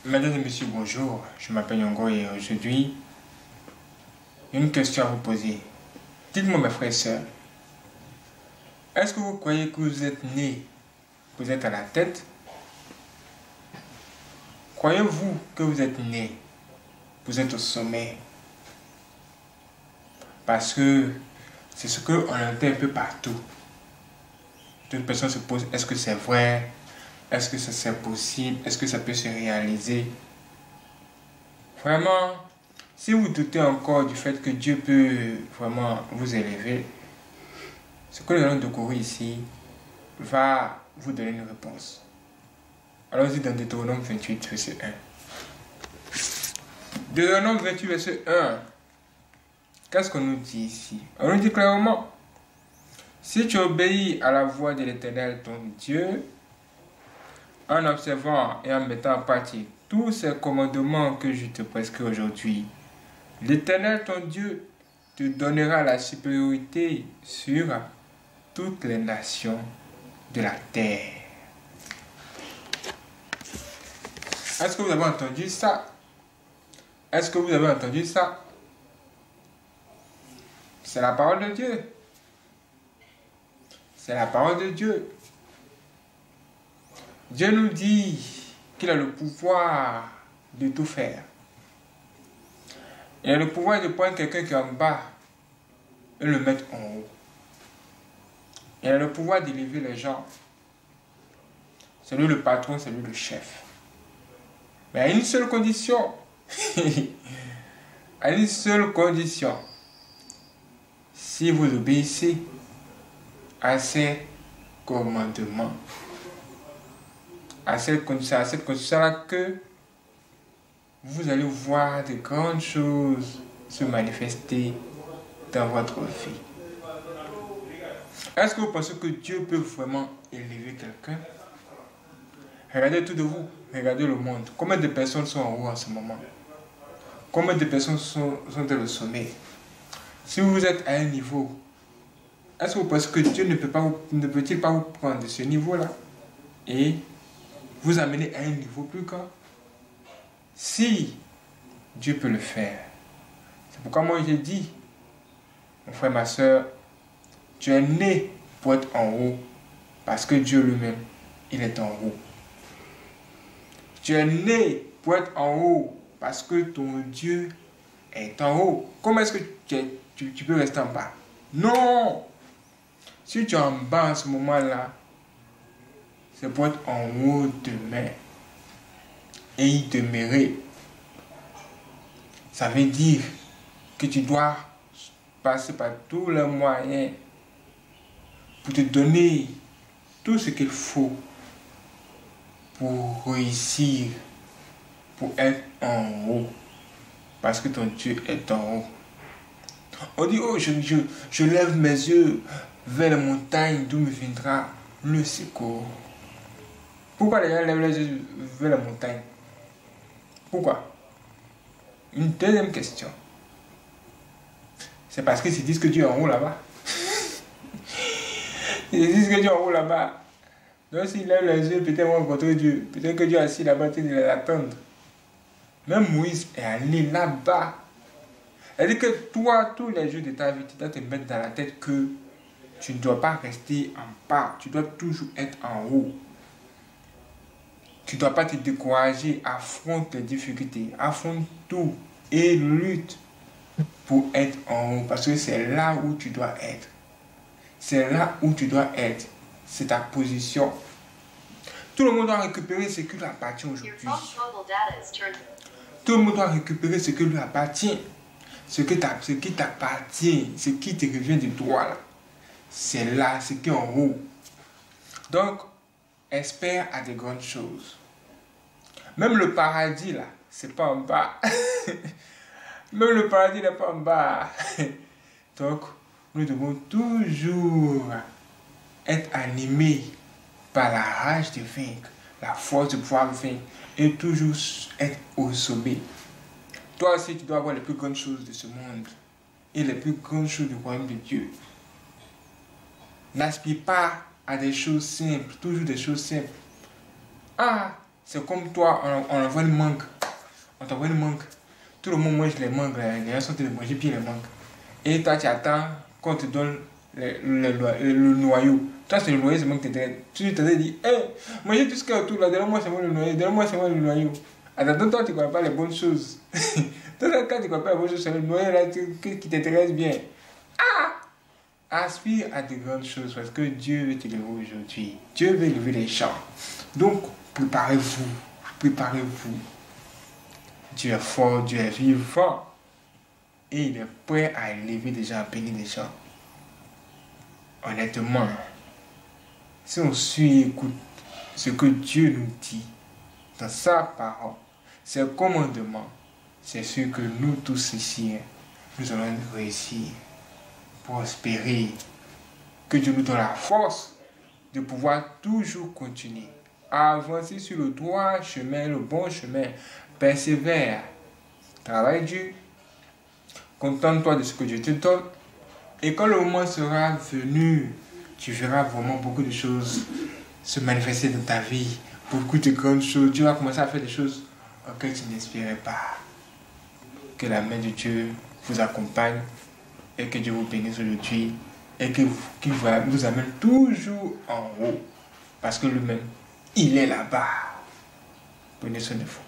Mesdames et messieurs, bonjour. Je m'appelle Yongo et aujourd'hui, une question à vous poser. Dites-moi, mes frères et sœurs, est-ce que vous croyez que vous êtes né, vous êtes à la tête? Croyez-vous que vous êtes né, vous êtes au sommet? Parce que c'est ce qu'on entend un peu partout. Toute personne se pose, est-ce que c'est vrai? Est-ce que c'est possible? Est-ce que ça peut se réaliser? Vraiment, si vous doutez encore du fait que Dieu peut vraiment vous élever, ce que le nom de Corée ici va vous donner une réponse. Allons-y dans Deutéronome 28, verset 1. Deutéronome 28, verset 1. Qu'est-ce qu'on nous dit ici? On nous dit clairement, si tu obéis à la voix de l'Éternel ton Dieu, en observant et en mettant en pratique tous ces commandements que je te prescris aujourd'hui, l'Éternel ton Dieu te donnera la supériorité sur toutes les nations de la terre. Est-ce que vous avez entendu ça? Est-ce que vous avez entendu ça? C'est la parole de Dieu. C'est la parole de Dieu. Dieu nous dit qu'il a le pouvoir de tout faire. Il a le pouvoir de prendre quelqu'un qui est en bas et le mettre en haut. Il a le pouvoir d'élever les gens. C'est lui le patron, c'est lui le chef. Mais à une seule condition. À une seule condition. Si vous obéissez à ses commandements. À cette condition-là que vous allez voir de grandes choses se manifester dans votre vie. Est-ce que vous pensez que Dieu peut vraiment élever quelqu'un? Regardez autour de vous, regardez le monde. Combien de personnes sont en haut en ce moment? Combien de personnes sont dans le sommet? Si vous êtes à un niveau, est-ce que vous pensez que Dieu ne peut-il pas vous prendre de ce niveau-là et vous amener à un niveau plus grand? Si Dieu peut le faire. C'est pourquoi moi j'ai dit, mon frère, ma soeur, tu es né pour être en haut parce que Dieu lui-même, il est en haut. Tu es né pour être en haut parce que ton Dieu est en haut. Comment est-ce que tu peux rester en bas? Non! Si tu es en bas en ce moment-là, c'est pour être en haut demain et y demeurer. Ça veut dire que tu dois passer par tous les moyens pour te donner tout ce qu'il faut pour réussir, pour être en haut. Parce que ton Dieu est en haut. On dit, oh, je lève mes yeux vers la montagne d'où me viendra le secours. Pourquoi les gens lèvent les yeux vers la montagne? Pourquoi? Une deuxième question. C'est parce qu'ils se disent que Dieu est en haut là-bas. Ils se disent que Dieu est en haut là-bas. Donc s'ils lèvent les yeux, peut-être vont rencontrer Dieu. Peut-être que Dieu est assis là-bas, il les attendre. Même Moïse est allé là-bas. C'est-à-dire que toi, tous les jours de ta vie, tu dois te mettre dans la tête que tu ne dois pas rester en bas. Tu dois toujours être en haut. Tu ne dois pas te décourager, affronte les difficultés, affronte tout et lutte pour être en haut. Parce que c'est là où tu dois être. C'est là où tu dois être. C'est ta position. Tout le monde doit récupérer ce qui lui appartient aujourd'hui. Tout le monde doit récupérer ce qui lui appartient. Ce qui t'appartient, ce qui te revient de toi là. C'est là, ce qui est en haut. Donc, espère à de grandes choses. Même le paradis là, c'est pas en bas. Même le paradis n'est pas en bas. Donc, nous devons toujours être animés par la rage de vaincre, la force de pouvoir vaincre et toujours être au sommet. Toi aussi, tu dois avoir les plus grandes choses de ce monde et les plus grandes choses du royaume de Dieu. N'aspire pas à des choses simples, toujours des choses simples. Ah, C'est comme toi, on envoie une mangue. On t'envoie une mangue. Tout le monde mange les mangues, les gens sont en train de manger puis les mangues. Et toi, tu attends qu'on te donne le noyau. Toi, c'est le noyau seulement que tu t'intéresse. Tu te dis, hé, mangez tout ce qu'il y a autour là, donne-moi seulement le noyau, donne-moi seulement le noyau. Attends, toi, tu ne connais pas les bonnes choses. Toi, quand tu ne connais pas les bonnes choses, c'est le noyau là qui t'intéresse bien. Aspire à de grandes choses parce que Dieu veut te lever aujourd'hui. Dieu veut lever les gens. Donc, préparez-vous. Préparez-vous. Dieu est fort, Dieu est vivant. Et il est prêt à élever des gens, à bénir des gens. Honnêtement, si on suit et écoute ce que Dieu nous dit dans sa parole, ses commandements, c'est sûr que nous tous ici, nous allons réussir, prospérer. Que Dieu nous donne la force de pouvoir toujours continuer à avancer sur le droit chemin, le bon chemin. Persévère, travaille dur, contente-toi de ce que Dieu te donne. Et quand le moment sera venu, tu verras vraiment beaucoup de choses se manifester dans ta vie. Beaucoup de grandes choses. Tu vas commencer à faire des choses auxquelles tu n'espérais pas. Que la main de Dieu vous accompagne et que Dieu vous bénisse aujourd'hui et qu'il vous amène toujours en haut. Parce que lui-même, il est là-bas. Prenez soin de vous.